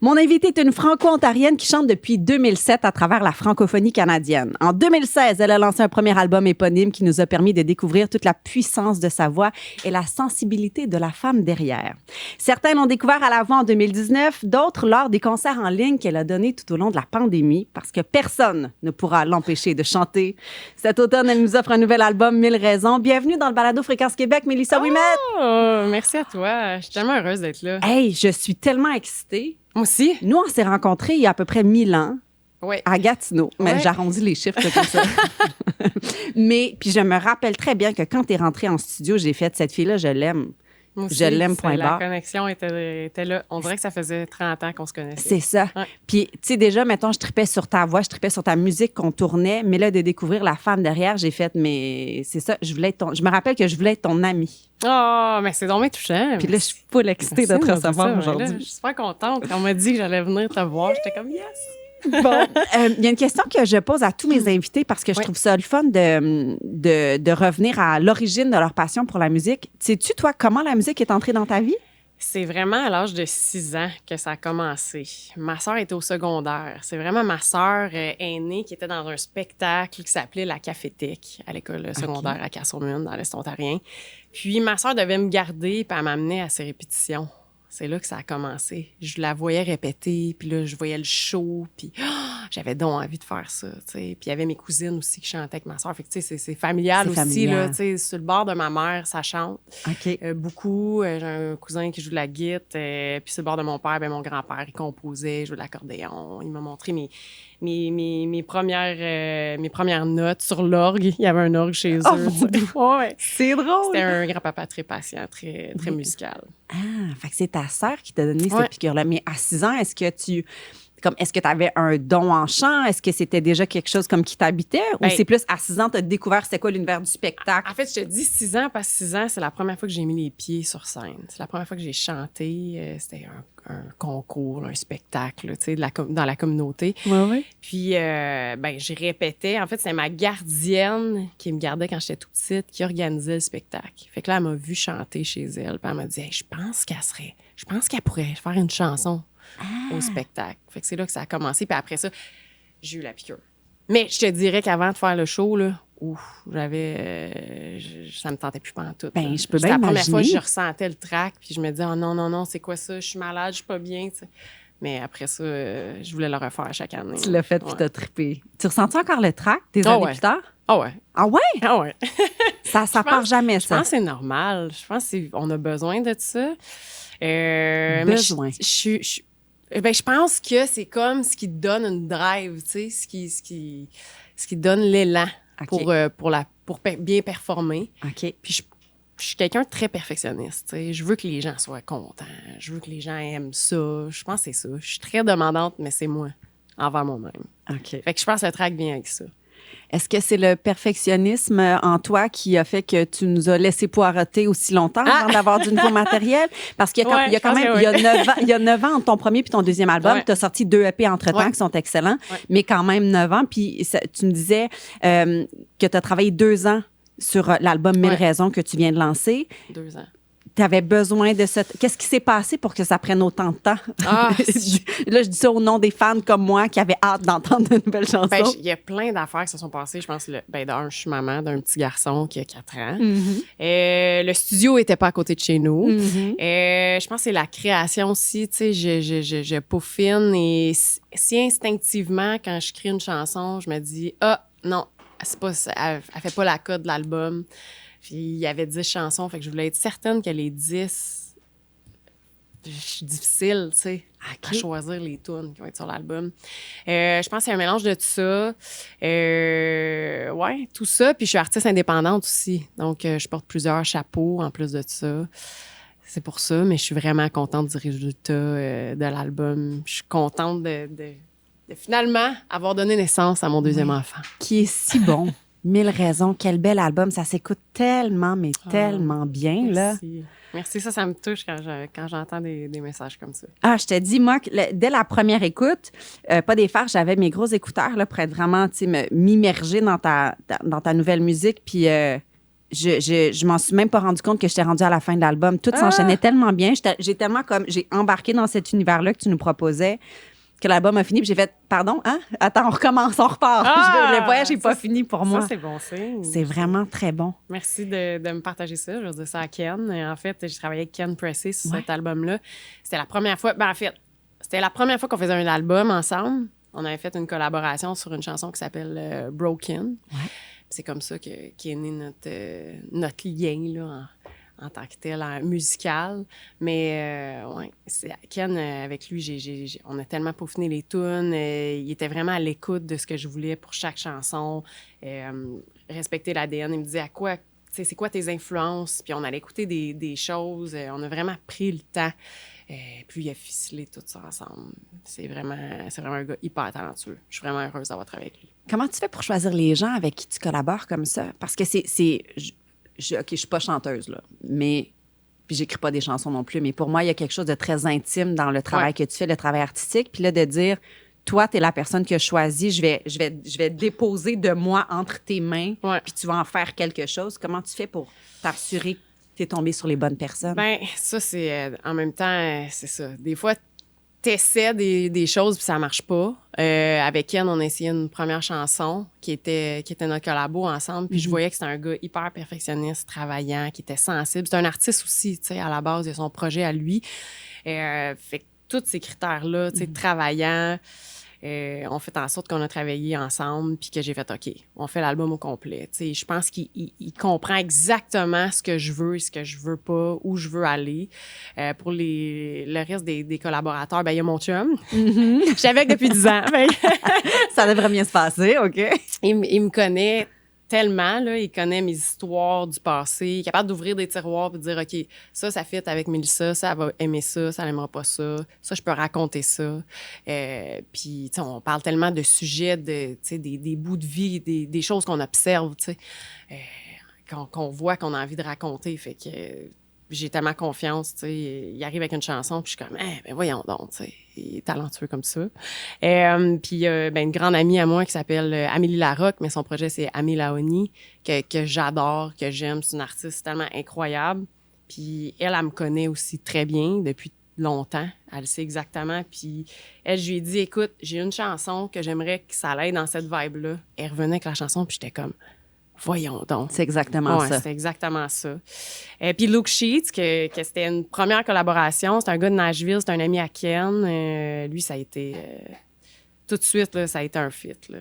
Mon invitée est une franco-ontarienne qui chante depuis 2007 à travers la francophonie canadienne. En 2016, elle a lancé un premier album éponyme qui nous a permis de découvrir toute la puissance de sa voix et la sensibilité de la femme derrière. Certains l'ont découvert à la voix en 2019, d'autres lors des concerts en ligne qu'elle a donnés tout au long de la pandémie parce que personne ne pourra l'empêcher de chanter. Cet automne, elle nous offre un nouvel album, 1000 raisons. Bienvenue dans le Balado Fréquence Québec, Mélissa Ouimet. Oh, merci à toi. Je suis tellement heureuse d'être là. Hey, je suis tellement excitée. Moi aussi. Nous, on s'est rencontrés il y a à peu près 1000 ans. Oui. À Gatineau. Mais Ouais. j'arrondis les chiffres comme ça. Mais, puis je me rappelle très bien que quand tu es rentrée en studio, j'ai fait cette fille-là, je l'aime. Moi aussi, Je l'aime, point la barre. connexion était là. On dirait que ça faisait 30 ans qu'on se connaissait. C'est ça. Ouais. Puis, tu sais, déjà, mettons, je tripais sur ta voix, je tripais sur ta musique qu'on tournait, mais là, de découvrir la femme derrière, j'ai fait, mais c'est ça, je me rappelle que je voulais être ton amie. Oh, mais c'est donc bien touchant. Puis là, je suis full excitée de te Merci recevoir ça, mais là, aujourd'hui. je suis super contente. Quand on m'a dit que j'allais venir te voir, j'étais comme yes. Bon, il y a une question que je pose à tous mes invités parce que je Oui. trouve ça le fun de revenir à l'origine de leur passion pour la musique. Sais-tu, toi, comment la musique est entrée dans ta vie? C'est vraiment à l'âge de 6 ans que ça a commencé. Ma sœur était au secondaire. C'est vraiment ma sœur aînée qui était dans un spectacle qui s'appelait La Cafétèque à l'école secondaire à Castlemaine, dans l'Est ontarien. Puis ma sœur devait me garder puis elle m'amenait à ses répétitions. C'est là que ça a commencé. Je la voyais répéter, puis là, je voyais le show, puis j'avais donc envie de faire ça, tu sais. Puis il y avait mes cousines aussi qui chantaient avec ma sœur. Fait que, tu sais, c'est familial C'est aussi, familial. là, tu sais. Sur le bord de ma mère, ça chante. OK. Beaucoup. J'ai un cousin qui joue de la guitare. Puis sur le bord de mon père, ben, mon grand-père, il composait, il jouait de l'accordéon. Il m'a montré mes premières notes sur l'orgue. Il y avait un orgue chez eux. mon tu sais. Ouais. C'est drôle! C'était un grand-papa très patient, très, très musical. Ah, fait que c'est ta sœur qui t'a donné Ouais. cette piqûre-là. Mais à 6 ans, est-ce que tu avais un don en chant? Est-ce que c'était déjà quelque chose comme qui t'habitait? Ou Ben- c'est plus à 6 ans, tu as découvert c'était quoi l'univers du spectacle? En fait, je te dis 6 ans parce que 6 ans, c'est la première fois que j'ai mis les pieds sur scène. C'est la première fois que j'ai chanté. C'était un concours, un spectacle, tu sais, dans la communauté. Oui. Puis, je répétais. En fait, c'était ma gardienne qui me gardait quand j'étais toute petite qui organisait le spectacle. Fait que là, elle m'a vu chanter chez elle. Puis elle m'a dit, hey, je pense qu'elle pourrait faire une chanson au spectacle. Fait que c'est là que ça a commencé. Puis après ça, j'ai eu la piqûre. Mais je te dirais qu'avant de faire le show, là, ça me tentait plus pantoute. Ben, là. je peux C'était bien la première fois que imaginer. je ressentais le trac, puis je me disais, oh non, c'est quoi ça? Je suis malade, je suis pas bien, tu sais. Mais après ça, je voulais le refaire chaque année. Tu l'as fait puis Ouais. t'as trippé. Tu ressens-tu encore le trac des Ah années ouais. plus tard? Ah ouais. Ah ouais? Ah ouais. Ça Je part pense- jamais, Je ça. pense que c'est normal. Je pense qu'on a besoin de ça. Mais Besoin. je pense que c'est comme ce qui te donne une drive, tu sais, ce qui te donne l'élan OK. pour bien performer. OK. Puis je suis quelqu'un de très perfectionniste, tu sais. Je veux que les gens soient contents. Je veux que les gens aiment ça. Je pense que c'est ça. Je suis très demandante, mais c'est moi, envers moi-même. OK. Fait que je pense que le track vient avec ça. Est-ce que c'est le perfectionnisme en toi qui a fait que tu nous as laissé poireauter aussi longtemps avant d'avoir du nouveau matériel? Parce qu'il y a Ouais, il y a quand je pense même, que il y a 9 ans entre ton premier puis ton deuxième album. Ouais. Tu as sorti 2 EP entre-temps Ouais. qui sont excellents, Ouais. mais quand même 9 ans. Puis tu me disais que tu as travaillé 2 ans sur l'album 1000 Ouais. raisons que tu viens de lancer. 2 ans. Tu avais besoin de ça. Qu'est-ce qui s'est passé pour que ça prenne autant de temps? Ah, Là, je dis ça au nom des fans comme moi qui avaient hâte d'entendre de nouvelles chansons. Ben, il y a plein d'affaires qui se sont passées. Je pense, d'un, je suis maman d'un petit garçon qui a 4 ans. Le studio était pas à côté de chez nous. Je pense que c'est la création aussi. Tu sais, je peaufine et si instinctivement, quand je crée une chanson, je me dis, non, c'est pas ça, elle fait pas la cote de l'album. Puis il y avait 10 chansons, fait que je voulais être certaine que les 10, je suis difficile, tu sais, à choisir les tunes qui vont être sur l'album. Je pense que c'est un mélange de tout ça. Ouais, tout ça. Puis je suis artiste indépendante aussi. Donc, je porte plusieurs chapeaux en plus de ça. C'est pour ça, mais je suis vraiment contente du résultat de l'album. Je suis contente de finalement avoir donné naissance à mon deuxième enfant. Qui est si bon. 1000 raisons. Quel bel album. Ça s'écoute tellement, mais tellement bien, là. Merci. Merci, ça me touche quand j'entends des messages comme ça. Ah, je te dis, moi, dès la première écoute, pas des farces, j'avais mes gros écouteurs là, pour être vraiment, tu sais, m'immerger dans ta nouvelle musique. Puis je m'en suis même pas rendu compte que j'étais rendue à la fin de l'album. Tout s'enchaînait tellement bien. J'ai embarqué dans cet univers-là que tu nous proposais, que l'album a fini. Puis j'ai fait, pardon, hein? Attends, on recommence, on repart. Le voyage n'est pas fini pour moi. Ça, c'est bon signe. C'est vraiment très bon. Merci de me partager ça. Je veux dire ça à Ken. En fait, j'ai travaillé avec Ken Pressey sur cet album-là. C'était la première fois... en fait, c'était la première fois qu'on faisait un album ensemble. On avait fait une collaboration sur une chanson qui s'appelle Broken. Ouais. C'est comme ça qu'est né notre lien là, en tant que tel, musical. Mais ouais, Ken, avec lui, on a tellement peaufiné les tunes. Il était vraiment à l'écoute de ce que je voulais pour chaque chanson. Respecter l'ADN. Il me disait c'est quoi tes influences? Puis on allait écouter des choses. On a vraiment pris le temps. Puis il a ficelé tout ça ensemble. C'est vraiment un gars hyper talentueux. Je suis vraiment heureuse d'avoir travaillé avec lui. Comment tu fais pour choisir les gens avec qui tu collabores comme ça? Parce que OK, je suis pas chanteuse, là, mais... Puis j'écris pas des chansons non plus, mais pour moi, il y a quelque chose de très intime dans le travail que tu fais, le travail artistique. Puis là, de dire, toi, tu es la personne que je choisis, je vais déposer de moi entre tes mains, puis tu vas en faire quelque chose. Comment tu fais pour t'assurer que tu es tombé sur les bonnes personnes? Bien, ça, c'est... en même temps, c'est ça. Des fois, t'essaies des choses puis ça marche pas. Avec Ken, on a essayé une première chanson qui était notre collabo ensemble. Puis je voyais que c'était un gars hyper perfectionniste, travaillant, qui était sensible. C'est un artiste aussi, tu sais, à la base, il a son projet à lui. Fait que tous ces critères-là, tu sais, travaillant, ont fait en sorte qu'on a travaillé ensemble puis que j'ai fait OK, on fait l'album au complet. Tu sais, je pense qu'il comprend exactement ce que je veux et ce que je veux pas, où je veux aller. Pour le reste des collaborateurs, ben il y a mon chum. Je suis avec depuis 10 ans. Ça devrait bien se passer, OK? Il me connaît tellement, là, il connaît mes histoires du passé. Il est capable d'ouvrir des tiroirs et de dire, OK, ça fit avec Mélissa, ça, elle va aimer ça, ça n'aimera pas ça, ça, je peux raconter ça. Puis, tu sais, on parle tellement de sujets, des bouts de vie, des choses qu'on observe, tu sais, qu'on voit, qu'on a envie de raconter. Fait que j'ai tellement confiance, tu sais. Il arrive avec une chanson, puis je suis comme, ben voyons donc, tu sais. Il est talentueux comme ça. Puis, une grande amie à moi qui s'appelle Amélie Larocque, mais son projet, c'est Amé Laoni, que j'adore, que j'aime. C'est une artiste tellement incroyable. Puis, elle me connaît aussi très bien depuis longtemps. Elle sait exactement. Puis, elle, je lui ai dit, écoute, j'ai une chanson que j'aimerais que ça aille dans cette vibe-là. Elle revenait avec la chanson, puis j'étais comme, voyons donc. C'est exactement ça. C'est exactement ça. Puis Luke Sheets, que c'était une première collaboration, c'est un gars de Nashville, c'est un ami à Ken. Lui, ça a été... tout de suite, là, ça a été un fit. Là,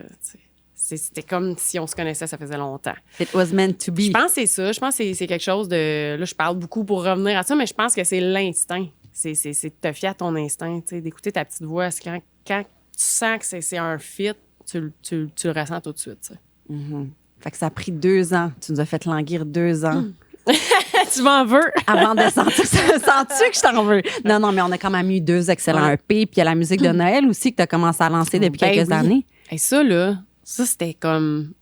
c'était comme si on se connaissait, ça faisait longtemps. It was meant to be. Je pense que c'est ça. Je pense que c'est quelque chose de... Là, je parle beaucoup pour revenir à ça, mais je pense que c'est l'instinct. C'est de te fier à ton instinct, d'écouter ta petite voix. Quand tu sens que c'est un fit, tu le ressens tout de suite. Mm-hmm. Fait que ça a pris 2 ans. Tu nous as fait languir 2 ans. Tu m'en veux? Avant de sentir ça. Sens-tu que je t'en veux? Non, mais on a quand même eu 2 excellents EP. Puis il y a la musique de Noël aussi que tu as commencé à lancer depuis quelques années. Et ça, là, c'était comme...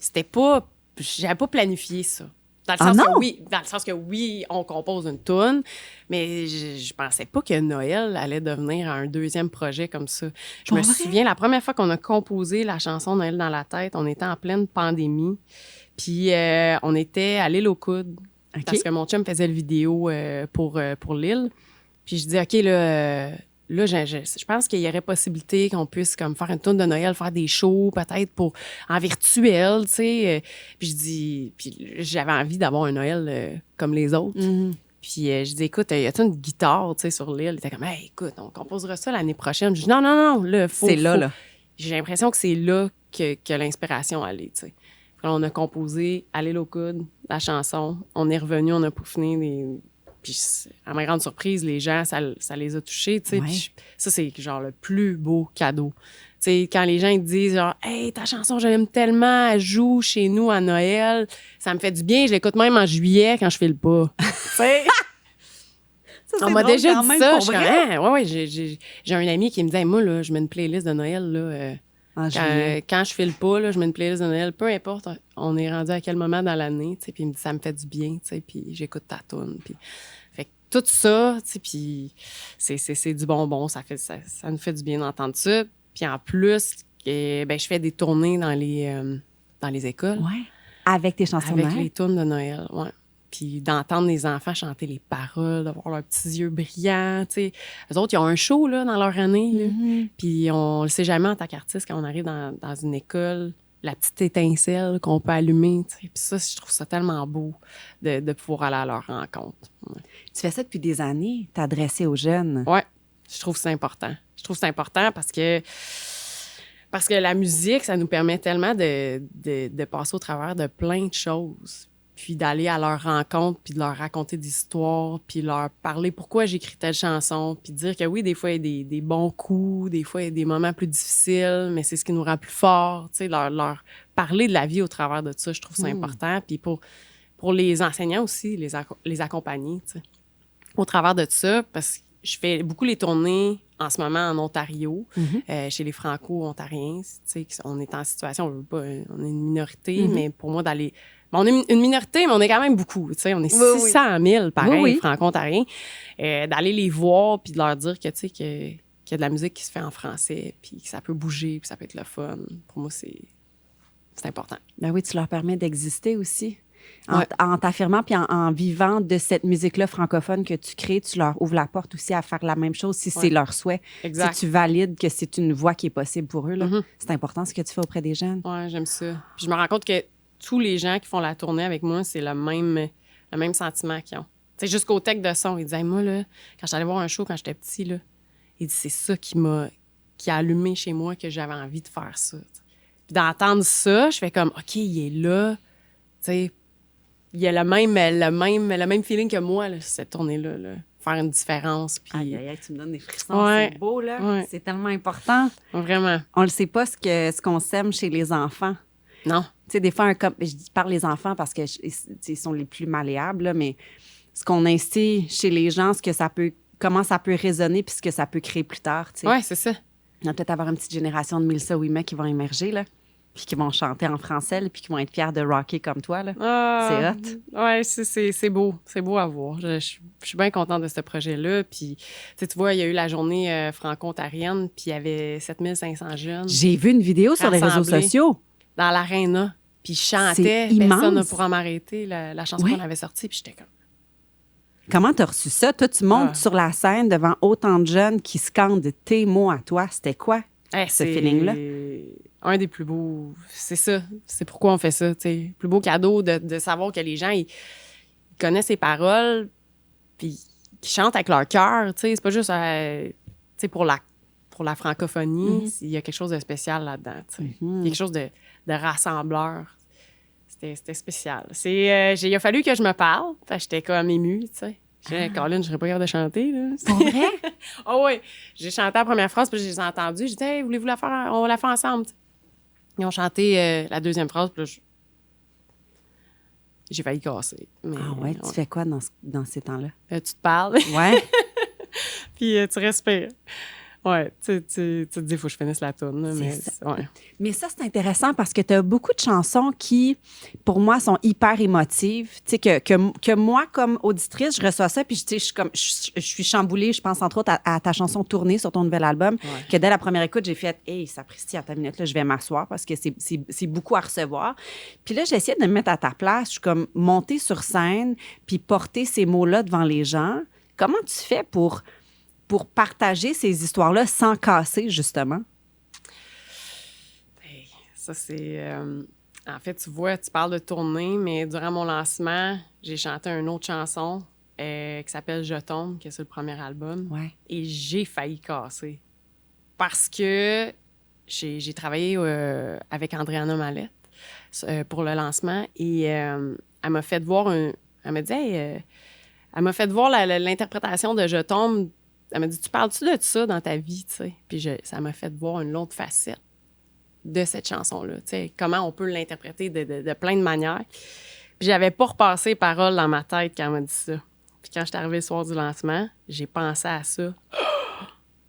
C'était pas... J'avais pas planifié ça. Dans le sens que oui, on compose une toune, mais je pensais pas que Noël allait devenir un deuxième projet comme ça. Je me souviens, la première fois qu'on a composé la chanson Noël dans la tête, on était en pleine pandémie, puis on était à l'île aux Coudes, parce que mon chum faisait le vidéo pour l'île. Puis je dis, OK, là, je pense qu'il y aurait possibilité qu'on puisse comme faire une tourne de Noël, faire des shows peut-être en virtuel, tu sais. Puis je dis, puis j'avais envie d'avoir un Noël comme les autres. Mm-hmm. Puis je dis, écoute, y a-t-il une guitare, tu sais, sur l'île? Il était comme, hey, écoute, on composera ça l'année prochaine. Je dis, non, là, c'est là. J'ai l'impression que c'est là que l'inspiration allait, tu sais. On a composé à l'île aux Coudes, la chanson. On est revenu, on a peaufiné Puis, à ma grande surprise, les gens, ça les a touchés, tu sais. Ouais. Puis ça, c'est genre le plus beau cadeau. Tu sais, quand les gens ils disent genre, hey, ta chanson, je l'aime tellement, elle joue chez nous à Noël, ça me fait du bien, je l'écoute même en juillet quand je file pas. Tu sais? On m'a déjà dit ça. Je suis comme, ouais, j'ai un ami qui me dit, moi, là, je mets une playlist de Noël, là. Quand je file pas, là, je mets une playlist de Noël, peu importe, on est rendu à quel moment dans l'année, tu sais, puis il me dit, ça me fait du bien, tu sais, puis j'écoute ta toune, puis fait que tout ça, tu sais, puis c'est du bonbon, ça nous fait du bien d'entendre ça, puis en plus, je fais des tournées dans les écoles. Ouais. Avec tes chansons de avec Noël? les tunes de Noël, ouais. Puis d'entendre les enfants chanter les paroles, d'avoir leurs petits yeux brillants, tu sais. Eux autres, ils ont un show, là, dans leur année, là. Puis on le sait jamais en tant qu'artiste, quand on arrive dans une école, la petite étincelle qu'on peut allumer, tu sais. Puis ça, je trouve ça tellement beau de pouvoir aller à leur rencontre. Ouais. Tu fais ça depuis des années, t'adresser aux jeunes. Ouais, je trouve que c'est important. Je trouve que c'est important parce que la musique, ça nous permet tellement de passer au travers de plein de choses. Puis d'aller à leur rencontre, puis de leur raconter des histoires, puis leur parler pourquoi j'écris telle chanson, puis dire que oui, des fois, il y a des bons coups, des fois, il y a des moments plus difficiles, mais c'est ce qui nous rend plus forts. Tu sais, leur parler de la vie au travers de ça, je trouve ça important. Puis pour les enseignants aussi, les accompagner, tu sais, au travers de ça, parce que je fais beaucoup les tournées en ce moment en Ontario, chez les Franco-Ontariens. Tu sais, on est en situation, on est une minorité, mais pour moi, d'aller... On est une minorité, mais on est quand même beaucoup. Tu sais, on est 600 000, pareil, Franco-Ontariens. D'aller les voir puis de leur dire que, tu sais, qu'il y a de la musique qui se fait en français puis que ça peut bouger puis ça peut être le fun. Pour moi, c'est important. Ben oui, tu leur permets d'exister aussi. En t'affirmant puis en vivant de cette musique-là francophone que tu crées, tu leur ouvres la porte aussi à faire la même chose si c'est leur souhait. Exact. Si tu valides que c'est une voie qui est possible pour eux, là, c'est important ce que tu fais auprès des jeunes. Oui, j'aime ça. Puis je me rends compte que tous les gens qui font la tournée avec moi, c'est le même sentiment qu'ils ont. Tu sais, jusqu'au tech de son, ils disaient, moi, là, quand j'allais voir un show quand j'étais petit, là, il dit, c'est ça qui a allumé chez moi que j'avais envie de faire ça. T'sais. Puis d'entendre ça, je fais comme, OK, il est là. Tu sais, il y a le même feeling que moi, là, cette tournée-là, là. Faire une différence. Puis... Aïe, tu me donnes des frissons. C'est beau, là. Ouais. C'est tellement important. Vraiment. On ne sait pas ce qu'on sème chez les enfants. Non. Tu sais, des fois, je parle les enfants parce qu'ils sont les plus malléables, là, mais ce qu'on instille chez les gens, comment ça peut résonner puis ce que ça peut créer plus tard. Oui, c'est ça. On va peut-être avoir une petite génération de Mélissa Ouimet qui vont émerger, là, puis qui vont chanter en français, là, puis qui vont être fiers de rocker comme toi. Là. C'est hot. Oui, c'est beau. C'est beau à voir. Je suis bien contente de ce projet-là. Puis, tu vois, il y a eu la journée franco-ontarienne, puis il y avait 7500 jeunes. J'ai vu une vidéo sur les réseaux sociaux. Dans l'aréna. Puis je chantais, personne ne pourra m'arrêter, la chanson qu'on avait sortie, puis j'étais comme... Comment t'as reçu ça? Toi, tu montes sur la scène devant autant de jeunes qui scandent tes mots à toi. C'était quoi, ce feeling-là? Un des plus beaux... C'est ça. C'est pourquoi on fait ça, tu sais. Le plus beau cadeau de savoir que les gens, ils connaissent les paroles, puis qu'ils chantent avec leur cœur, tu sais. C'est pas juste, tu sais, pour la francophonie, il y a quelque chose de spécial là-dedans, tu sais. Quelque chose de rassembleur. C'était spécial. Il a fallu que je me parle. J'étais comme émue, tu sais. Colin, je serais pas capable de chanter, là. Pour vrai? Oh oui. J'ai chanté la première phrase, puis je les ai entendues. J'ai dit, hey, voulez-vous la faire? On la fait ensemble. Ils ont chanté la deuxième phrase, puis j'ai failli casser. Mais, ouais? Tu fais quoi dans ces temps-là? Tu te parles. Ouais. Puis tu respires. Ouais, tu te dis, il faut que je finisse la tourne. Mais ça, c'est intéressant parce que tu as beaucoup de chansons qui, pour moi, sont hyper émotives. Tu sais, que moi, comme auditrice, je reçois ça, puis je suis chamboulée, je pense entre autres à ta chanson Tournée sur ton nouvel album, que dès la première écoute, j'ai fait « Hey, sapristi, à ta minute, là, je vais m'asseoir parce que c'est beaucoup à recevoir. » Puis là, j'ai essayé de me mettre à ta place. Je suis comme monter sur scène puis porter ces mots-là devant les gens. Comment tu fais pour partager ces histoires-là sans casser, justement? Hey, ça, c'est... en fait, tu vois, tu parles de tournée, mais durant mon lancement, j'ai chanté une autre chanson qui s'appelle « Je tombe », qui est sur le premier album. Ouais. Et j'ai failli casser. Parce que j'ai travaillé avec Andréana Mallette pour le lancement et elle m'a fait voir elle m'a dit « Hey, elle m'a fait voir l'interprétation de « Je tombe ». Elle m'a dit, tu parles-tu de ça dans ta vie, tu sais? Puis ça m'a fait voir une autre facette de cette chanson-là, tu sais, comment on peut l'interpréter de plein de manières. Puis j'avais pas repassé les paroles dans ma tête quand elle m'a dit ça. Puis quand j'étais arrivée le soir du lancement, j'ai pensé à ça.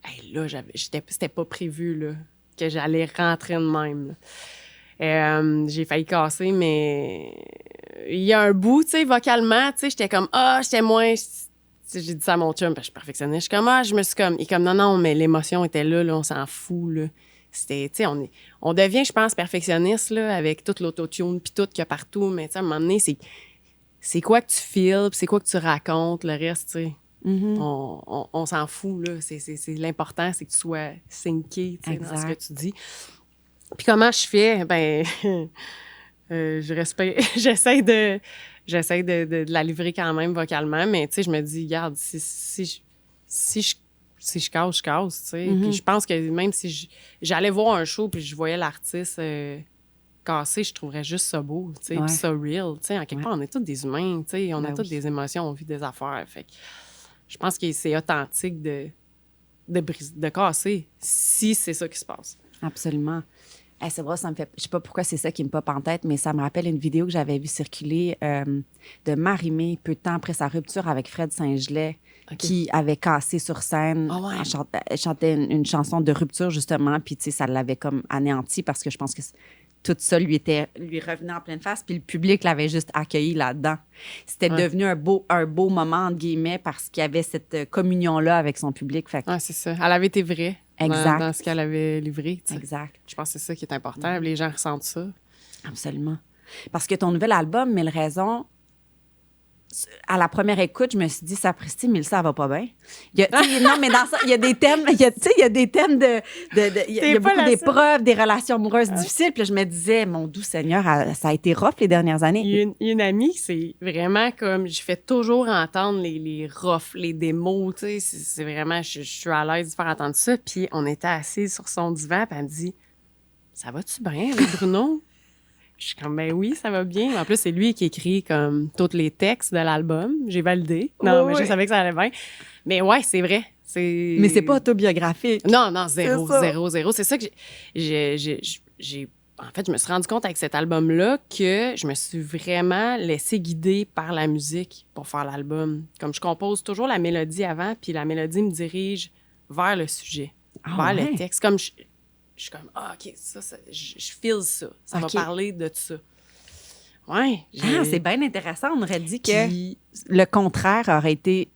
Hey, là, c'était pas prévu, là, que j'allais rentrer de même, là. J'ai failli casser, mais il y a un bout, tu sais, vocalement, tu sais, j'étais comme, j'étais moins... J'ai dit ça à mon chum, parce que je suis perfectionniste. Je suis comme, je me suis comme... Il est comme, non, mais l'émotion était là, on s'en fout, là. c'était, tu sais, on devient, je pense, perfectionniste, là, avec toute l'autotune puis tout qu'il y a partout, mais tu sais, à un moment donné, c'est quoi que tu filmes, c'est quoi que tu racontes, le reste, tu sais. Mhm. On s'en fout, là. C'est l'important, c'est que tu sois synché, tu sais, dans ce que tu dis. Puis comment je fais? Ben, j'essaie de la livrer quand même vocalement, mais tu sais, je me dis, regarde, si je casse, je casse, tu sais. Puis je pense que même si j'allais voir un show puis je voyais l'artiste cassé, je trouverais juste ça beau, tu sais, puis ça real, tu sais. En quelque part, on est tous des humains, tu sais, on a tous des émotions, on vit des affaires, fait que je pense que c'est authentique de casser, si c'est ça qui se passe. Absolument. Hey, c'est vrai, ça me fait... Je sais pas pourquoi c'est ça qui me pop en tête, mais ça me rappelle une vidéo que j'avais vue circuler de Marie-Mé, peu de temps après sa rupture avec Fred Saint-Gelais, qui avait cassé sur scène. Oh ouais. Elle chantait une chanson de rupture, justement, puis tu sais, ça l'avait comme anéanti parce que je pense que tout ça lui revenait en pleine face, puis le public l'avait juste accueilli là-dedans. C'était devenu un beau moment, entre guillemets, parce qu'il y avait cette communion-là avec son public. Fait que... c'est ça. Elle avait été vraie dans ce qu'elle avait livré. T'sais. Exact. Je pense que c'est ça qui est important. Les gens ressentent ça. Absolument. Parce que ton nouvel album, 1000 raisons, à la première écoute, je me suis dit, sapristi, mais ça va pas bien. Non, mais dans ça, il y a des thèmes, il y a des thèmes il y a beaucoup d'épreuves, des relations amoureuses difficiles. Puis là, je me disais, mon doux Seigneur, ça a été rough les dernières années. Il y a une amie, c'est vraiment comme, je fais toujours entendre les roughs, les démos, tu sais, c'est vraiment, je suis à l'aise de faire entendre ça. Puis on était assis sur son divan, puis elle me dit, ça va-tu bien avec Bruno? Je suis comme, ben oui, ça va bien. En plus, c'est lui qui écrit comme tous les textes de l'album. J'ai validé. Non, mais je savais que ça allait bien. Mais ouais, c'est vrai. Mais c'est pas autobiographique. Non, zéro. C'est ça que j'ai... En fait, je me suis rendu compte avec cet album-là que je me suis vraiment laissée guider par la musique pour faire l'album. Comme je compose toujours la mélodie avant, puis la mélodie me dirige vers le sujet, vers le texte. Comme je suis comme, OK, je feel ça. Ça va parler de ça. Ouais. C'est bien intéressant. On aurait dit que le contraire aurait été,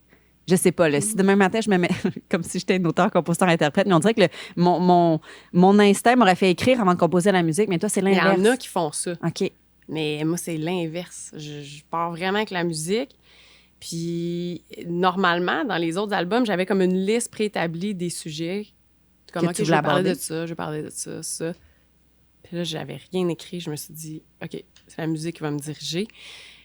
je sais pas, là, si demain matin, je me mets comme si j'étais une auteure, compositeur, interprète, mais on dirait que mon instinct m'aurait fait écrire avant de composer la musique, mais toi, c'est l'inverse. Il y en a qui font ça. OK. Mais moi, c'est l'inverse. Je pars vraiment avec la musique. Puis, normalement, dans les autres albums, j'avais comme une liste préétablie des sujets. Comme, OK, je vais parler de ça, je vais parler de ça. Puis là, j'avais rien écrit. Je me suis dit, OK, c'est la musique qui va me diriger.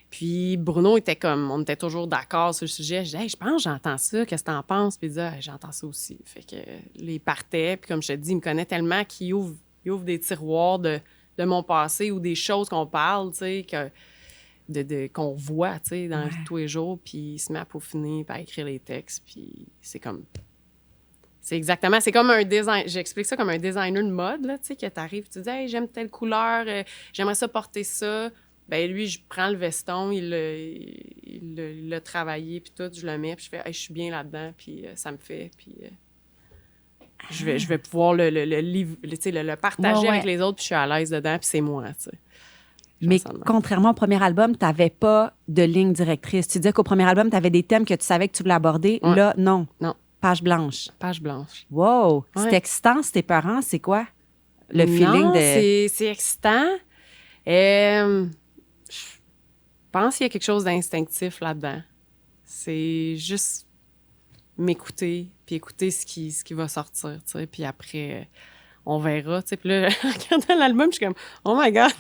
Puis Bruno était comme, on était toujours d'accord sur le sujet. Je disais, hey, je pense, j'entends ça, qu'est-ce que t'en penses? Puis il disait, j'entends ça aussi. Fait que les partait. Puis comme je te dis, il me connaît tellement qu'il ouvre des tiroirs de mon passé ou des choses qu'on parle, tu sais, qu'on voit, tu sais, dans la vie de tous les jours. Puis il se met à peaufiner, puis à écrire les textes. Puis c'est comme... C'est exactement, c'est comme un design, j'explique ça comme un designer de mode, là, tu sais, que t'arrives, tu dis, hey, j'aime telle couleur, j'aimerais ça porter ça. Ben lui, je prends le veston, il l'a travaillé, puis tout, je le mets, puis je fais, hey, je suis bien là-dedans, puis ça me fait, puis je vais pouvoir le partager avec les autres, puis je suis à l'aise dedans, puis c'est moi, tu sais. Mais contrairement au premier album, tu n'avais pas de ligne directrice. Tu disais qu'au premier album, tu avais des thèmes que tu savais que tu voulais aborder. Ouais. Là, non. Non. Page blanche. Page blanche. Wow! Ouais. C'est excitant, c'est tes parents, c'est quoi? Le feeling de... c'est excitant. Je pense qu'il y a quelque chose d'instinctif là-dedans. C'est juste m'écouter, puis écouter ce qui va sortir, tu sais, puis après, on verra, tu sais. Puis là, en regardant l'album, je suis comme, oh my God,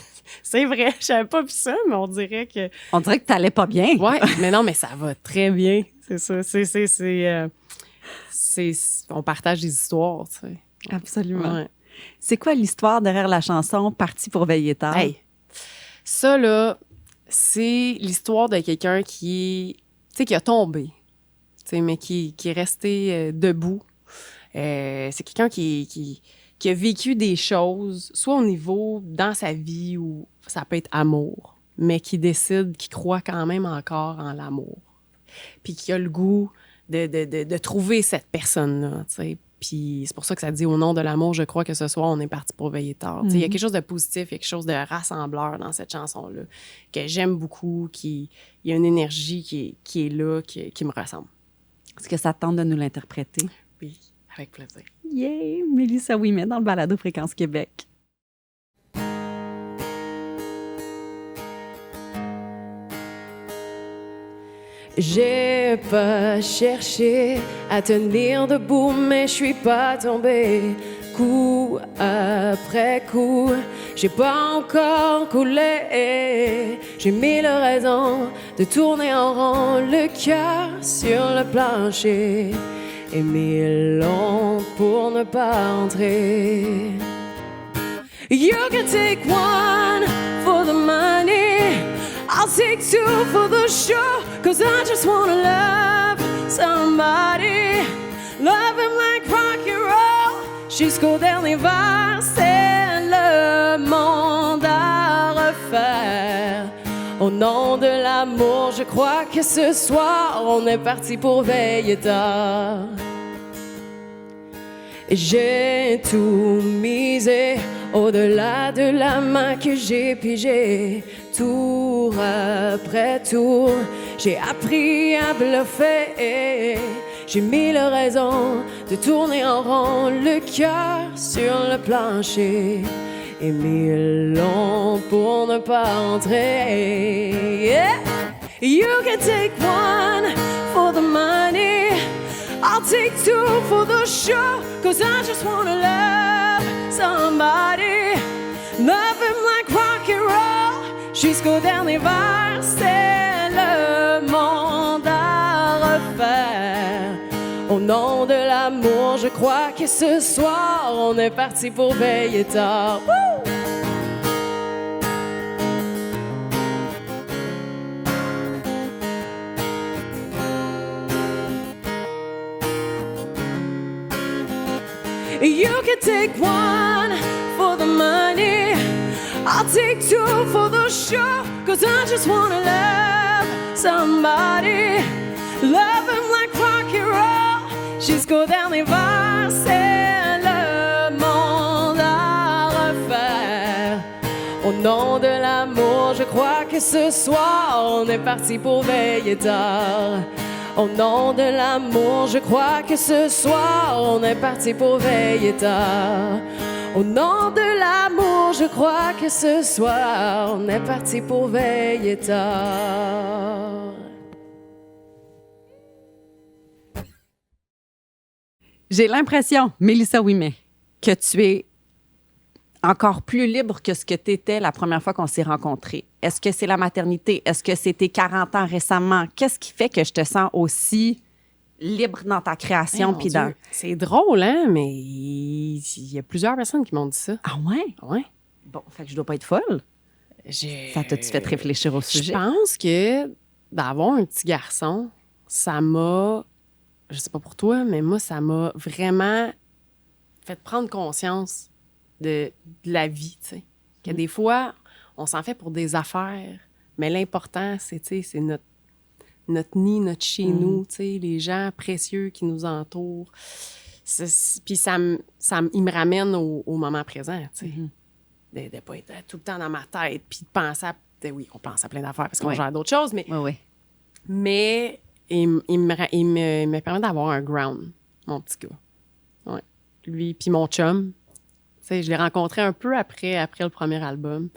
c'est vrai, j'avais pas vu ça, mais on dirait que... On dirait que t'allais pas bien. Ouais, mais non, mais ça va très bien, c'est ça, on partage des histoires, tu sais. Absolument. Ouais. C'est quoi l'histoire derrière la chanson « Parti pour veiller tard » ? Hey, ça, là, c'est l'histoire de quelqu'un qui a tombé, mais qui est resté debout. C'est quelqu'un qui a vécu des choses, soit au niveau dans sa vie ou ça peut être amour, mais qui décide, qui croit quand même encore en l'amour. Puis qui a le goût de trouver cette personne-là, tu sais. Puis c'est pour ça que ça dit « Au nom de l'amour, je crois que ce soir, on est parti pour veiller tard ». Il y a quelque chose de positif, il y a quelque chose de rassembleur dans cette chanson-là que j'aime beaucoup, il y a une énergie qui est là, qui me ressemble. Est-ce que ça tente de nous l'interpréter? Oui. Avec plaisir. Yay! Mélissa Ouimet dans le balado Fréquence Québec. J'ai pas cherché à tenir debout, mais je suis pas tombée. Coup après coup, j'ai pas encore coulé. J'ai mille raisons de tourner en rond, le cœur sur le plancher, et mille longs pour ne pas entrer. You can take one for the money, I'll take two for the show, 'cause I just wanna love somebody. Love him like rock and roll, jusqu'au dernier vers, c'est le monde à refaire. Au nom de l'amour, je crois que ce soir, on est parti pour veiller tard. J'ai tout misé au-delà de la main que j'ai pigée. Tour après tour, j'ai appris à bluffer. J'ai mille raisons de tourner en rond, le cœur sur le plancher, et mille longs pour ne pas entrer. Yeah. You can take one for the money, I'll take two for the show, 'cause I just wanna love somebody. Love him like rock and roll, jusqu'au dernier vers, c'est le monde à refaire. Au nom de l'amour, je crois que ce soir, on est parti pour veiller tard. Woo! You can take one for the money, I'll take two for the show, 'cause I just wanna love somebody. Love him like rock and roll, jusqu'au dernier vers, c'est le monde à refaire. Au nom de l'amour, je crois que ce soir, on est parti pour veiller tard. Au nom de l'amour, je crois que ce soir, on est parti pour veiller tard. Au nom de l'amour, je crois que ce soir, on est parti pour veiller tard. J'ai l'impression, Mélissa Ouimet, que tu es encore plus libre que ce que tu étais la première fois qu'on s'est rencontrés. Est-ce que c'est la maternité? Est-ce que c'était 40 ans récemment? Qu'est-ce qui fait que je te sens aussi libre dans ta création? Puis dans... C'est drôle, hein? Mais il y a plusieurs personnes qui m'ont dit ça. Ah ouais? Ouais. Bon, fait que je dois pas être folle. Ça t'a-tu fait réfléchir au sujet? Je pense que d'avoir un petit garçon, ça m'a... Je sais pas pour toi, mais moi, ça m'a vraiment fait prendre conscience de la vie, tu sais. Que des fois, on s'en fait pour des affaires, mais l'important, c'est notre nid, notre chez nous, tu sais, les gens précieux qui nous entourent. Puis il me ramène au moment présent, tu sais. De pas être tout le temps dans ma tête, puis de penser à... Oui, on pense à plein d'affaires parce qu'on gère d'autres choses, mais... Oui. Mais il me permet d'avoir un ground, mon petit gars. Ouais. Lui, puis mon chum. Tu sais, je l'ai rencontré un peu après le premier album.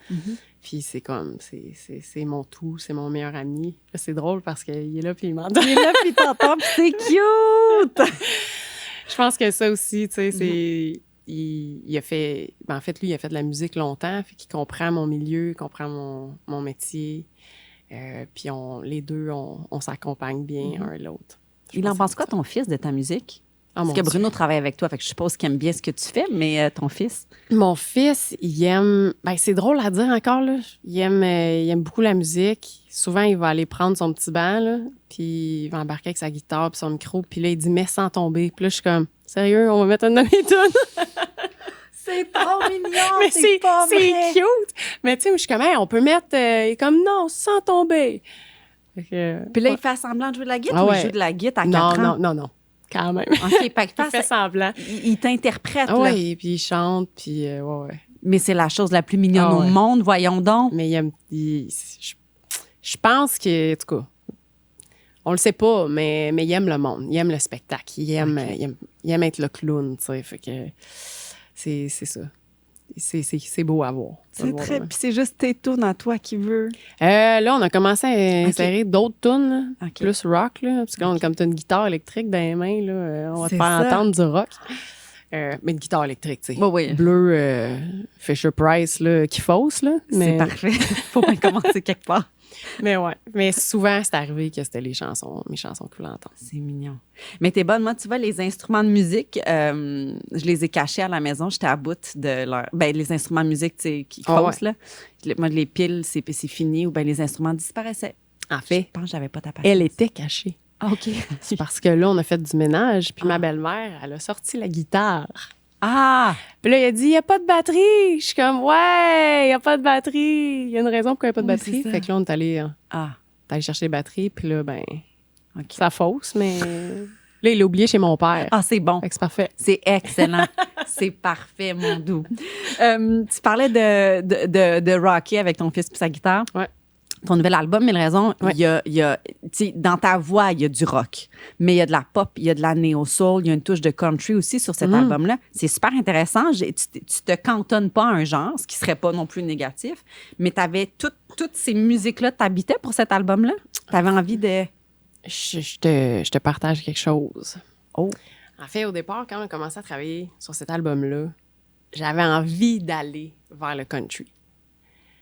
Puis c'est comme, c'est mon tout, c'est mon meilleur ami. Là, c'est drôle parce qu'il est là, puis il m'entend. Il est là, puis il t'entend, puis c'est cute! Je pense que ça aussi, tu sais, c'est... Il a fait... Ben, en fait, lui, il a fait de la musique longtemps, fait qu'il comprend mon milieu, il comprend mon métier. Puis les deux, on s'accompagne bien un l'autre. Il en pense quoi, ton fils, de ta musique? Parce que Dieu. Bruno travaille avec toi, fait que je suppose qu'il aime bien ce que tu fais, mais ton fils? Mon fils, il aime... Ben, c'est drôle à dire encore, là. Il aime beaucoup la musique. Souvent, il va aller prendre son petit banc, là, puis il va embarquer avec sa guitare puis son micro, puis là, il dit « Mets sans tomber ». Puis là, je suis comme « Sérieux, on va mettre une de mes tunes? » C'est trop mignon, Mais c'est pas vrai! C'est cute! Mais tu sais, je suis comme hey, « On peut mettre... il est comme « Non, sans tomber ». Puis là, il fait semblant de jouer de la guitare ou il joue de la guitare à 4 ans? Non. Quand même. OK, Il fait semblant. Il t'interprète, là. Oui, puis il chante, puis ouais. Mais c'est la chose la plus mignonne au monde, voyons donc. Mais je pense que, en tout cas, On le sait pas, mais il aime le monde. Il aime le spectacle. Il aime être le clown, tu sais. Fait que c'est ça. C'est beau à voir. C'est très... Puis c'est juste tes tunes à toi qui veut. Là, on a commencé à insérer d'autres tunes, plus rock, là. Parce que là, comme tu as une guitare électrique dans les mains, là, on va te faire entendre du rock. Mais une guitare électrique, tu sais. Oui. Bleu Fisher-Price, là, qui fausse, là. Mais... C'est parfait. Faut bien commencer quelque part. Mais ouais. Mais souvent, c'est arrivé que c'était mes chansons que je voulais entendre. C'est mignon. Mais t'es bonne. Moi, tu vois, les instruments de musique, je les ai cachés à la maison. J'étais à bout de leur... Ben, les instruments de musique, tu sais, qui faussent, là. Moi, les piles, c'est fini. Ou bien les instruments disparaissaient. En fait, je pense que j'avais pas ta patience. Elle était cachée. Ah, OK. C'est parce que là, on a fait du ménage, puis ma belle-mère, elle a sorti la guitare. Ah! Puis là, il a dit, il n'y a pas de batterie. Je suis comme, ouais, il n'y a pas de batterie. Il y a une raison pourquoi il n'y a pas de batterie. Fait que là, on est allé chercher les batteries, puis là, ben, ça fausse, mais là, il l'a oublié chez mon père. Ah, c'est bon. Fait que c'est parfait. C'est excellent. C'est parfait, mon doux. Tu parlais de rocker avec ton fils et sa guitare. Ouais. Ton nouvel album, Mille raisons, il y a dans ta voix, il y a du rock, mais il y a de la pop, il y a de la néo-soul, il y a une touche de country aussi sur cet album-là. C'est super intéressant. Tu te cantonnes pas à un genre, ce qui serait pas non plus négatif, mais tu avais toutes ces musiques-là t'habitaient pour cet album-là? Tu avais envie de... Je te partage quelque chose. Oh! En fait, au départ, quand on a commencé à travailler sur cet album-là, j'avais envie d'aller vers le country.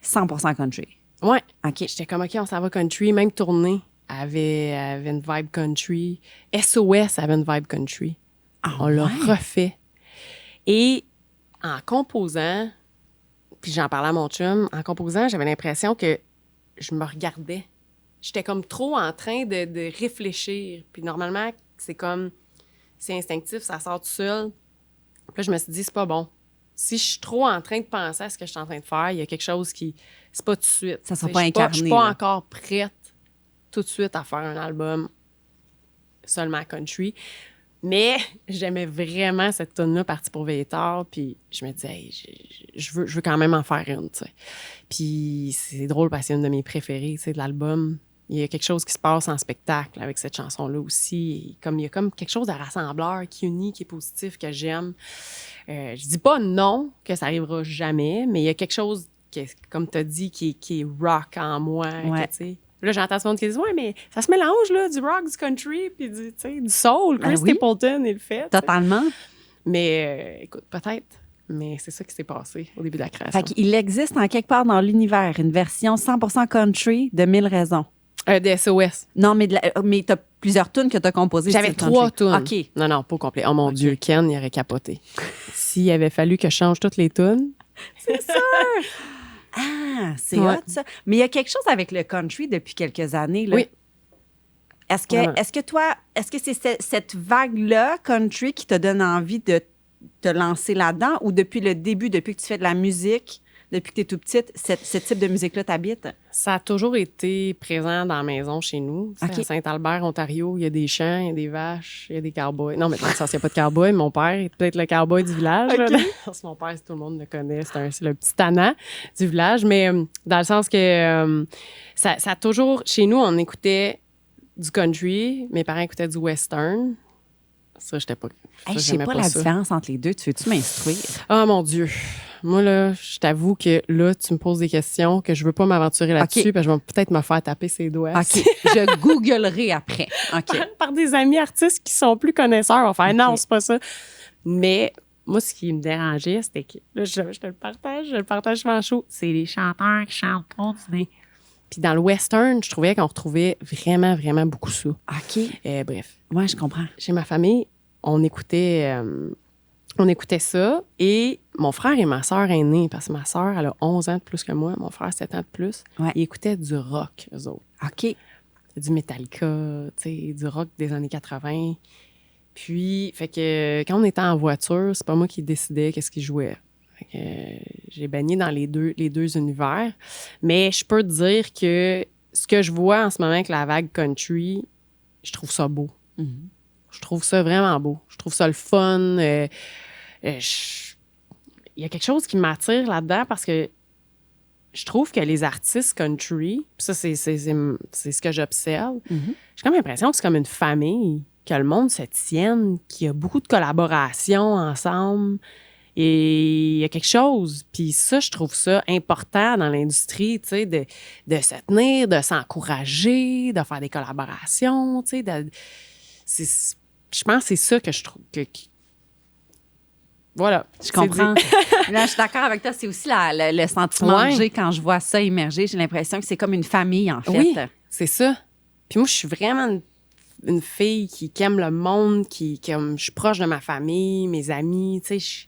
100% country. Ouais. OK. J'étais comme, OK, on s'en va country. Même tournée avait une vibe country. SOS avait une vibe country. On l'a refait. Et en composant, puis j'en parlais à mon chum, en composant, j'avais l'impression que je me regardais. J'étais comme trop en train de réfléchir. Puis normalement, c'est instinctif, ça sort tout seul. Puis là, je me suis dit, c'est pas bon. Si je suis trop en train de penser à ce que je suis en train de faire, il y a quelque chose qui... C'est pas tout de suite. Ça ne sera pas incarné. Je suis pas encore prête tout de suite à faire un album seulement country. Mais j'aimais vraiment cette tune-là, Partie pour veiller tard. Puis je me disais, hey, je veux quand même en faire une, tu sais. Puis c'est drôle parce que c'est une de mes préférées, tu sais, de l'album. Il y a quelque chose qui se passe en spectacle avec cette chanson-là aussi. Il y a comme quelque chose de rassembleur qui unit, qui est positif, que j'aime. Je dis pas non, que ça arrivera jamais, mais il y a quelque chose, comme tu as dit, qui est rock en moi. Ouais. Que, là, j'entends ce monde qui dit « Ouais, mais ça se mélange, là, du rock, du country, puis du soul. Chris Stapleton, il le fait. » Totalement. Mais écoute, peut-être. Mais c'est ça qui s'est passé au début de la création. Fait qu'il existe en quelque part dans l'univers une version 100% country de Mille raisons. De SOS. Non, mais tu as plusieurs tunes que tu as composées. J'avais 3 tunes. OK. Non, pas au complet. Oh mon Dieu, Ken, il aurait capoté. S'il avait fallu que je change toutes les tunes. C'est sûr! Ah, c'est hot, ça. Mais il y a quelque chose avec le country depuis quelques années. Là. Oui. Est-ce que c'est cette vague-là, country, qui te donne envie de te lancer là-dedans, ou depuis le début, depuis que tu fais de la musique, depuis que tu es tout petite, ce type de musique-là t'habite? Ça a toujours été présent dans la maison chez nous. À Saint-Albert, Ontario, il y a des champs, il y a des vaches, il y a des cowboys. Non, mais dans le sens, il n'y a pas de cowboy. Mon père est peut-être le cowboy du village. Là. Mon père, si tout le monde le connaît, c'est le petit tannant du village. Mais dans le sens que ça a toujours... Chez nous, on écoutait du country. Mes parents écoutaient du western. Ça, j'étais pas... Je sais pas la différence entre les deux. Tu veux-tu m'instruire? Ah, mon Dieu! Moi, là, je t'avoue que là, tu me poses des questions que je veux pas m'aventurer là-dessus, parce que je vais peut-être me faire taper ses doigts. OK. Je googlerai après. OK. Par des amis artistes qui sont plus connaisseurs. On va faire non, c'est pas ça. Mais moi, ce qui me dérangeait, c'était que, là, je te le partage souvent chaud, c'est les chanteurs qui chantent trop du nez. Puis dans le western, je trouvais qu'on retrouvait vraiment, vraiment beaucoup ça. OK. Bref. Ouais, je comprends. Chez ma famille, on écoutait ça, et mon frère et ma sœur aînée, parce que ma sœur, elle a 11 ans de plus que moi, mon frère, 7 ans de plus, ils écoutaient du rock, eux autres. OK. Du Metallica, du rock des années 80. Puis, fait que quand on était en voiture, c'est pas moi qui décidais qu'est-ce qu'ils jouaient. Fait que j'ai baigné dans les deux univers. Mais je peux te dire que ce que je vois en ce moment avec la vague country, je trouve ça beau. Mm-hmm. Je trouve ça vraiment beau. Je trouve ça le fun. Il y a quelque chose qui m'attire là-dedans parce que je trouve que les artistes country, ça, c'est ce que j'observe, j'ai comme l'impression que c'est comme une famille, que le monde se tienne, qu'il y a beaucoup de collaboration ensemble. Et il y a quelque chose. Puis ça, je trouve ça important dans l'industrie, tu sais, de se tenir, de s'encourager, de faire des collaborations, tu sais. Je pense que c'est ça que je trouve voilà. Je comprends. Là, je suis d'accord avec toi. C'est aussi le sentiment que j'ai quand je vois ça émerger. J'ai l'impression que c'est comme une famille, en fait. Oui, c'est ça. Puis moi, je suis vraiment une fille qui aime le monde, je suis proche de ma famille, mes amis, tu sais.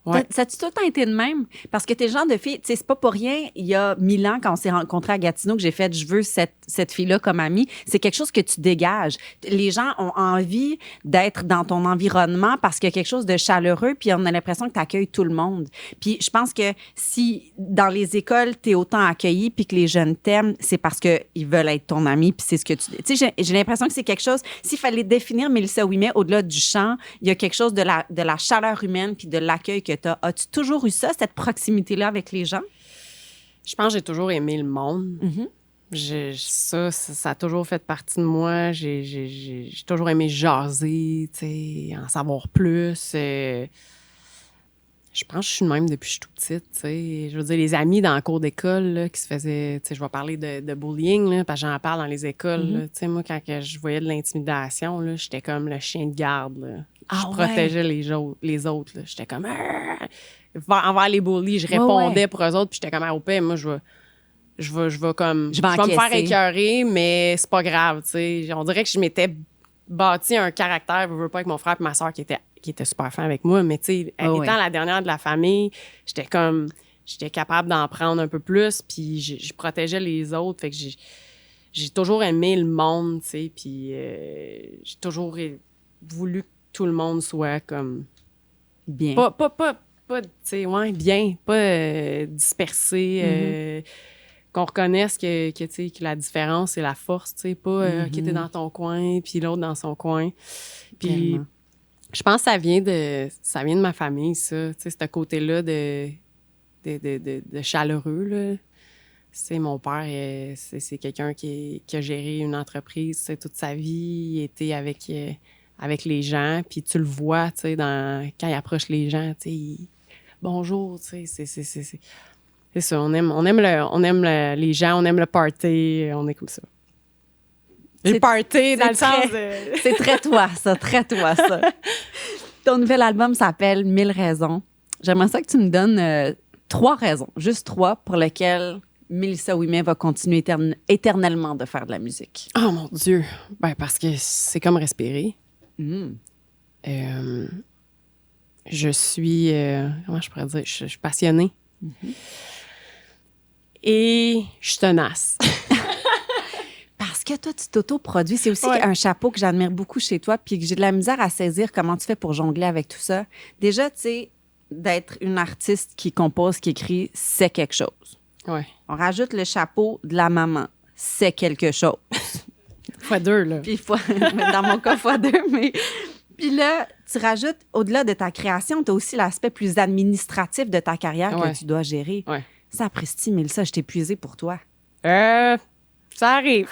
Ouais. Ça a-tu tout le temps été de même? Parce que t'es le genre de fille, tu sais, c'est pas pour rien, il y a 1000 ans, quand on s'est rencontrés à Gatineau, que j'ai fait « je veux cette fille-là comme amie », c'est quelque chose que tu dégages. Les gens ont envie d'être dans ton environnement parce qu'il y a quelque chose de chaleureux, puis on a l'impression que tu accueilles tout le monde. Puis je pense que si, dans les écoles, t'es autant accueilli puis que les jeunes t'aiment, c'est parce qu'ils veulent être ton ami, puis c'est ce que tu... Tu sais, j'ai l'impression que c'est quelque chose... S'il fallait définir Mélissa Ouimet au-delà du chant, il y a quelque chose de la chaleur humaine puis de l'accueil que t'as. As-tu toujours eu ça, cette proximité-là avec les gens? Je pense que j'ai toujours aimé le monde. Ça a toujours fait partie de moi. J'ai toujours aimé jaser, tu sais, en savoir plus. Je pense que je suis de même depuis que je suis toute petite, tu sais. Je veux dire, les amis dans le cours d'école là, qui se faisaient... Tu sais, je vais parler de bullying, là, parce que j'en parle dans les écoles. Tu sais, moi, quand je voyais de l'intimidation, là, j'étais comme le chien de garde, là. Je protégeais les autres. Là. J'étais comme... Envers les bullies, je répondais pour eux autres, puis j'étais comme... Au pire, moi, je vais me faire écœurer, mais c'est pas grave, tu sais. On dirait que je m'étais bâti un caractère, je veux pas, avec mon frère et ma soeur qui était super fin avec moi, mais tu sais, étant la dernière de la famille, j'étais capable d'en prendre un peu plus, puis je protégeais les autres, fait que j'ai toujours aimé le monde, tu sais, puis j'ai toujours voulu que tout le monde soit comme... Bien. Pas tu sais, bien, pas dispersé, qu'on reconnaisse que tu sais, que la différence, c'est la force, tu sais, pas qui était dans ton coin, puis l'autre dans son coin. Puis je pense que ça vient de ma famille, ça, tu sais, ce côté-là de chaleureux, là. C'est mon père, c'est quelqu'un qui a géré une entreprise toute sa vie, il était avec les gens, puis tu le vois, tu sais, quand il approche les gens, tu sais, bonjour, tu sais, c'est ça, on aime les gens, on aime le party, on est comme ça. Le party, dans le sens de... C'est très toi, ça. Ton nouvel album s'appelle « 1000 raisons ». J'aimerais ça que tu me donnes 3 raisons, juste 3, pour lesquelles Mélissa Ouimet va continuer éternellement de faire de la musique. Oh mon Dieu! Ben, parce que c'est comme respirer. Je suis... comment je pourrais dire? Je suis passionnée. Et je suis tenace. Parce que toi, tu t'auto-produis. C'est aussi un chapeau que j'admire beaucoup chez toi, puis que j'ai de la misère à saisir comment tu fais pour jongler avec tout ça. Déjà, tu sais, d'être une artiste qui compose, qui écrit, c'est quelque chose. Ouais. On rajoute le chapeau de la maman, c'est quelque chose. x2, là. Puis dans mon cas, x2, mais... Puis là, tu rajoutes, au-delà de ta création, tu as aussi l'aspect plus administratif de ta carrière que tu dois gérer. Ouais. Ça, Presti, Mélissa, je t'ai épuisée pour toi. Ça arrive.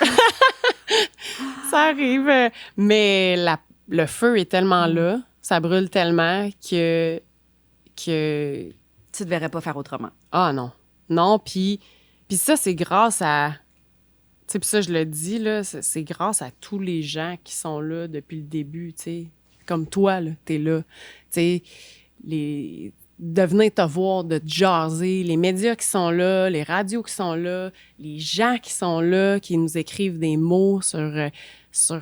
Ça arrive. Mais le feu est tellement là, ça brûle tellement que... Tu ne devrais pas faire autrement. Ah non. Non, puis ça, c'est grâce à... Tu sais, puis ça, je le dis, là, c'est grâce à tous les gens qui sont là depuis le début, tu sais. Comme toi, là, t'es là. Tu sais, de venir te voir, de te jaser, les médias qui sont là, les radios qui sont là, les gens qui sont là, qui nous écrivent des mots sur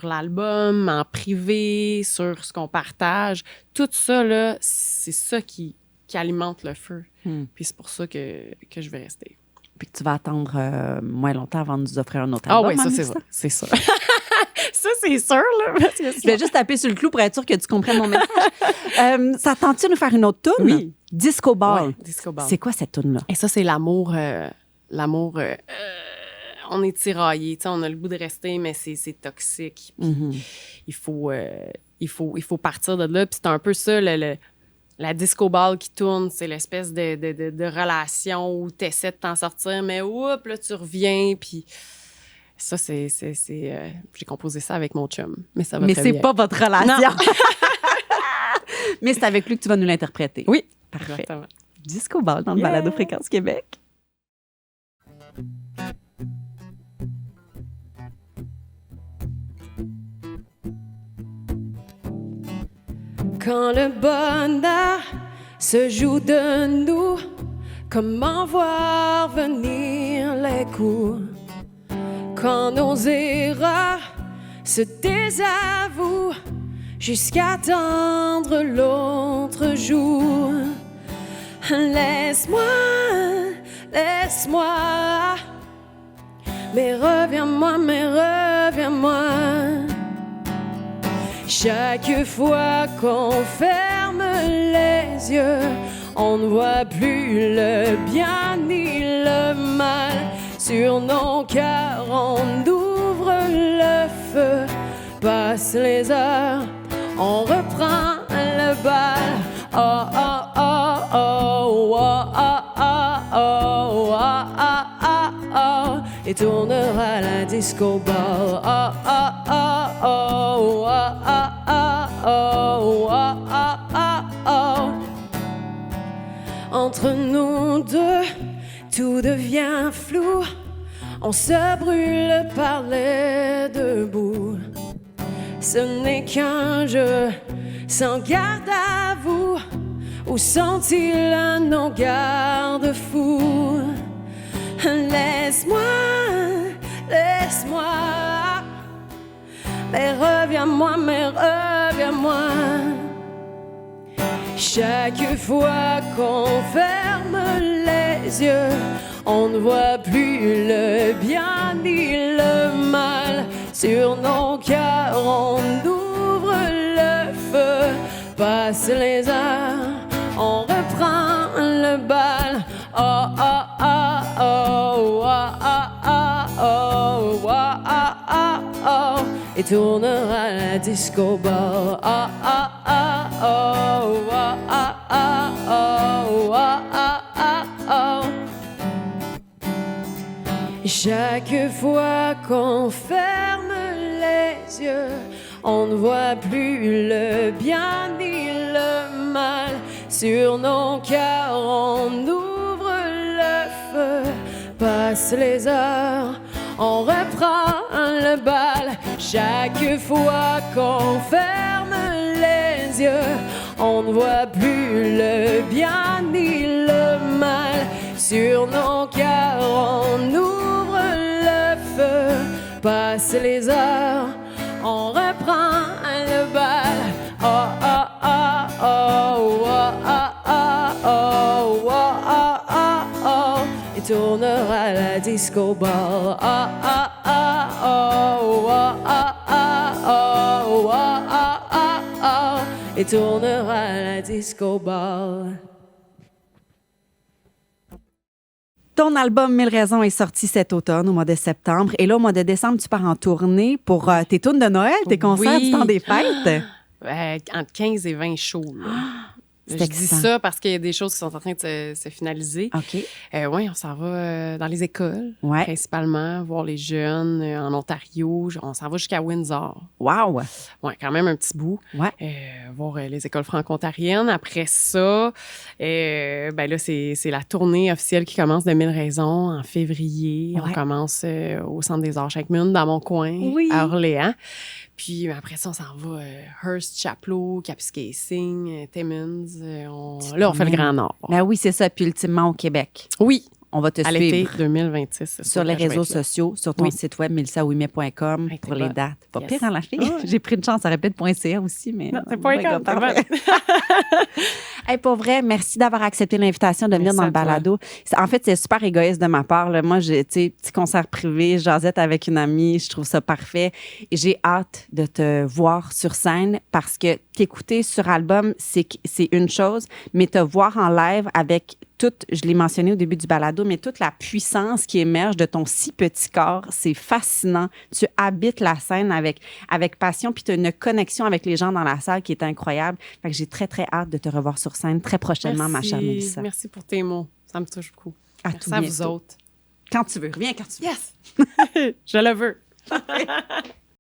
l'album, en privé, sur ce qu'on partage. Tout ça, là, c'est ça qui alimente le feu. Puis c'est pour ça que je vais rester. Puis que tu vas attendre moins longtemps avant de nous offrir un autre album. Ah oui, ça, c'est vrai. C'est ça. Ça, c'est sûr, là. Parce que je vais juste taper sur le clou pour être sûr que tu comprennes mon message. Ça tente-tu de nous faire une autre toune? Oui. Disco Ball. Ouais, Disco Ball. C'est quoi cette toune-là? Et ça, c'est l'amour. On est tiraillés. On a le goût de rester, mais c'est toxique. Il faut partir de là. Puis c'est un peu ça, la disco ball qui tourne, c'est l'espèce de relation où tu essaies de t'en sortir, mais oups, là, tu reviens, puis ça, j'ai composé ça avec mon chum, mais ça va Mais très c'est bien. pas votre relation. Mais c'est avec lui que tu vas nous l'interpréter. Oui, parfait. Exactement. Disco Ball dans le Balado Fréquence Québec. Quand le bonheur se joue de nous, comment voir venir les coups? Quand nos erreurs se désavouent jusqu'à attendre l'autre jour. Laisse-moi, mais reviens-moi. Chaque fois qu'on ferme les yeux, on ne voit plus le bien ni le mal. Sur nos cœurs, on ouvre le feu. Passent les heures, on reprend le bal. Oh, oh, oh, oh, oh, oh, oh, oh, oh, oh, oh. Et tournera la disco ball. Oh, oh, oh, oh, oh, oh, oh, oh, oh, oh. Entre nous deux, tout devient flou. On se brûle par les deux bouts. Ce n'est qu'un jeu sans garde à vous. Où sont-ils nos garde-fous? Laisse-moi, mais reviens-moi. Chaque fois qu'on ferme les yeux, on ne voit plus le bien ni le mal. Sur nos cœurs, on ouvre le feu. Passent les heures, on reprend le bal. Oh, oh, oh, oh, oh, oh, oh, oh, oh, oh, oh. Et tournera la disco ball. Oh, oh, oh, oh, oh, oh, oh, oh, oh, oh. Chaque fois qu'on ferme les yeux, on ne voit plus le bien ni le mal. Sur nos cœurs, on ouvre le feu. Passent les heures, on reprend le bal. Chaque fois qu'on ferme les yeux, on ne voit plus le bien ni le mal. Sur nos cœurs, on ouvre le feu. Passent les heures, on reprend le bal. Oh, oh, oh, oh, oh, oh, oh, oh, oh, oh, oh. Et tournera la disco ball. Oh, oh, oh, oh, oh, oh, oh, oh, oh, oh. Et tournera la disco ball. Ton album 1000 raisons est sorti cet automne, au mois de septembre. Et là, au mois de décembre, tu pars en tournée pour tes tunes de Noël, tes concerts du temps des fêtes. Entre 15 et 20 shows. Là. Je dis ça parce qu'il y a des choses qui sont en train de se finaliser. OK. Oui, on s'en va dans les écoles, principalement, voir les jeunes en Ontario. On s'en va jusqu'à Windsor. Wow! Oui, quand même un petit bout. Ouais. Voir les écoles franco-ontariennes. Après ça, ben là, c'est la tournée officielle qui commence de 1000 raisons en février. On commence au Centre des Arts Shankman, dans mon coin, à Orléans. Puis après ça, on s'en va Hearst, Chapleau, Kapuskasing, Timmins. Là, on fait le Grand Nord. Ben oui, c'est ça. Puis ultimement, au Québec. Oui. On va te à suivre. l'été 2026. Sur les réseaux sociaux, sur ton site web, melissaouimet.com pour les dates. Pas pire en la fille. J'ai pris une chance à répète.ca aussi, mais... Non, c'est pas un cas. Hey, pour vrai, merci d'avoir accepté l'invitation de venir dans le balado. En fait, c'est super égoïste de ma part. Là. Moi, j'ai, tu sais, petit concert privé, jasette avec une amie, je trouve ça parfait. Et j'ai hâte de te voir sur scène parce que t'écouter sur album, c'est une chose, mais te voir en live avec je l'ai mentionné au début du balado, mais toute la puissance qui émerge de ton si petit corps, c'est fascinant. Tu habites la scène avec passion, puis tu as une connexion avec les gens dans la salle qui est incroyable. Fait que j'ai très, très hâte de te revoir sur scène très prochainement, ma chère Mélissa. Merci pour tes mots. Ça me touche beaucoup. À Merci à vous autres. Quand tu veux. Reviens quand tu veux. Yes! Je le veux.